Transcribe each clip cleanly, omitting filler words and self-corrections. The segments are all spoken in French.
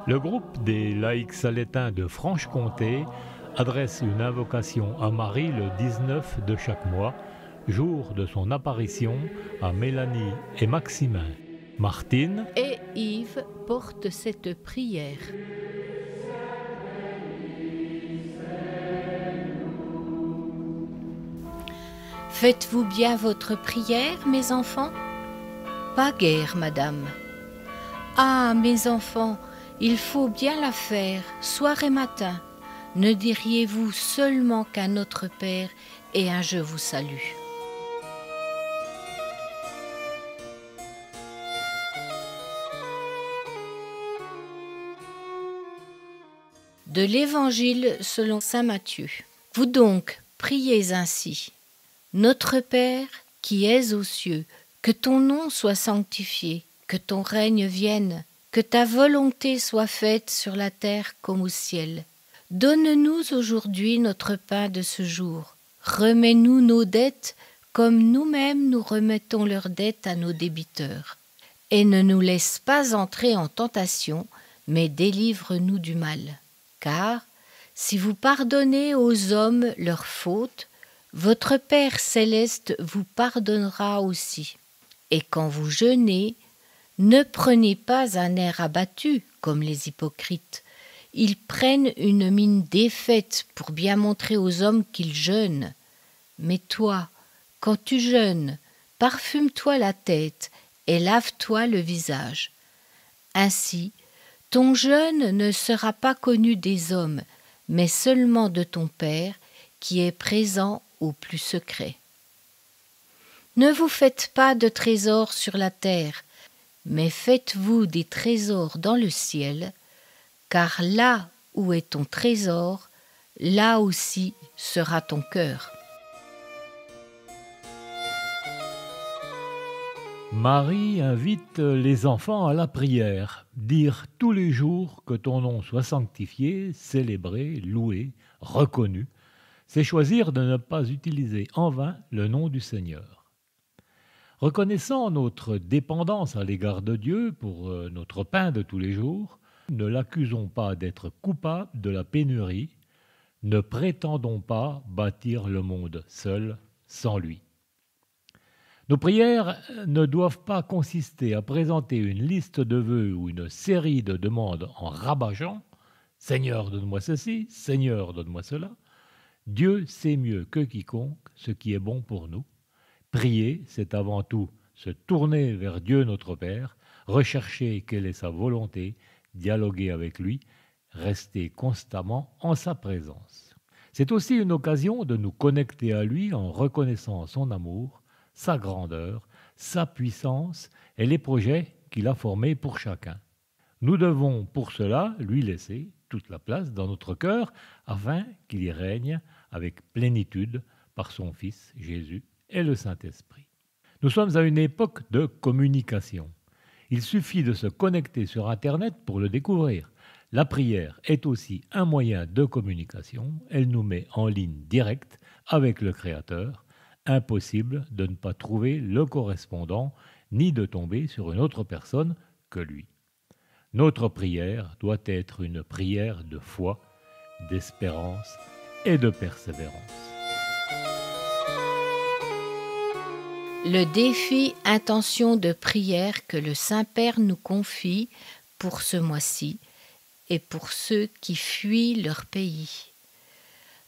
Le groupe des laïcs salétains de Franche-Comté adresse une invocation à Marie le 19 de chaque mois, jour de son apparition à Mélanie et Maximin. Martine et Yves portent cette prière. Faites-vous bien votre prière, mes enfants ? Pas guère, madame. Ah, mes enfants, il faut bien la faire, soir et matin. Ne diriez-vous seulement qu'un Notre Père et un Je vous salue. De l'Évangile selon saint Matthieu. Vous donc, priez ainsi. Notre Père, qui es aux cieux, que ton nom soit sanctifié, que ton règne vienne, que ta volonté soit faite sur la terre comme au ciel. Donne-nous aujourd'hui notre pain de ce jour. Remets-nous nos dettes comme nous-mêmes nous remettons leurs dettes à nos débiteurs. Et ne nous laisse pas entrer en tentation, mais délivre-nous du mal. Car, si vous pardonnez aux hommes leurs fautes, votre Père céleste vous pardonnera aussi. Et quand vous jeûnez, ne prenez pas un air abattu comme les hypocrites. Ils prennent une mine défaite pour bien montrer aux hommes qu'ils jeûnent. Mais toi, quand tu jeûnes, parfume-toi la tête et lave-toi le visage. Ainsi, ton jeûne ne sera pas connu des hommes, mais seulement de ton Père qui est présent au plus secret. Ne vous faites pas de trésors sur la terre, mais faites-vous des trésors dans le ciel, car là où est ton trésor, là aussi sera ton cœur. Marie invite les enfants à la prière, dire tous les jours que ton nom soit sanctifié, célébré, loué, reconnu. C'est choisir de ne pas utiliser en vain le nom du Seigneur. Reconnaissant notre dépendance à l'égard de Dieu pour notre pain de tous les jours, ne l'accusons pas d'être coupable de la pénurie, ne prétendons pas bâtir le monde seul, sans lui. Nos prières ne doivent pas consister à présenter une liste de vœux ou une série de demandes en rabâchant « Seigneur, donne-moi ceci, Seigneur, donne-moi cela ». Dieu sait mieux que quiconque ce qui est bon pour nous. Prier, c'est avant tout se tourner vers Dieu notre Père, rechercher quelle est sa volonté, dialoguer avec lui, rester constamment en sa présence. C'est aussi une occasion de nous connecter à lui en reconnaissant son amour, sa grandeur, sa puissance et les projets qu'il a formés pour chacun. Nous devons pour cela lui laisser toute la place dans notre cœur afin qu'il y règne avec plénitude par son Fils Jésus et le Saint-Esprit. Nous sommes à une époque de communication. Il suffit de se connecter sur Internet pour le découvrir. La prière est aussi un moyen de communication. Elle nous met en ligne directe avec le Créateur. Impossible de ne pas trouver le correspondant ni de tomber sur une autre personne que lui. Notre prière doit être une prière de foi, d'espérance et de persévérance. Le défi intention de prière que le Saint-Père nous confie pour ce mois-ci et pour ceux qui fuient leur pays.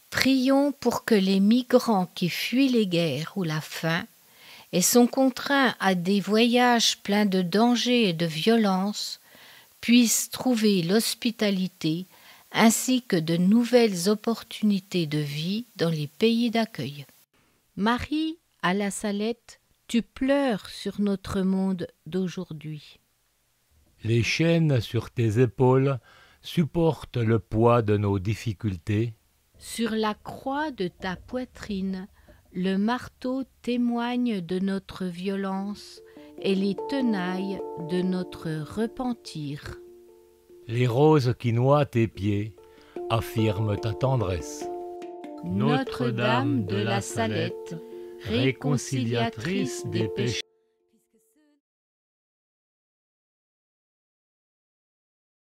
Prions pour que les migrants qui fuient les guerres ou la faim et sont contraints à des voyages pleins de dangers et de violence puissent trouver l'hospitalité ainsi que de nouvelles opportunités de vie dans les pays d'accueil. Marie, à la Salette, tu pleures sur notre monde d'aujourd'hui. Les chaînes sur tes épaules supportent le poids de nos difficultés. Sur la croix de ta poitrine, le marteau témoigne de notre violence et les tenailles de notre repentir. Les roses qui noient tes pieds affirment ta tendresse. Notre-Dame de la Salette, réconciliatrice des pécheurs,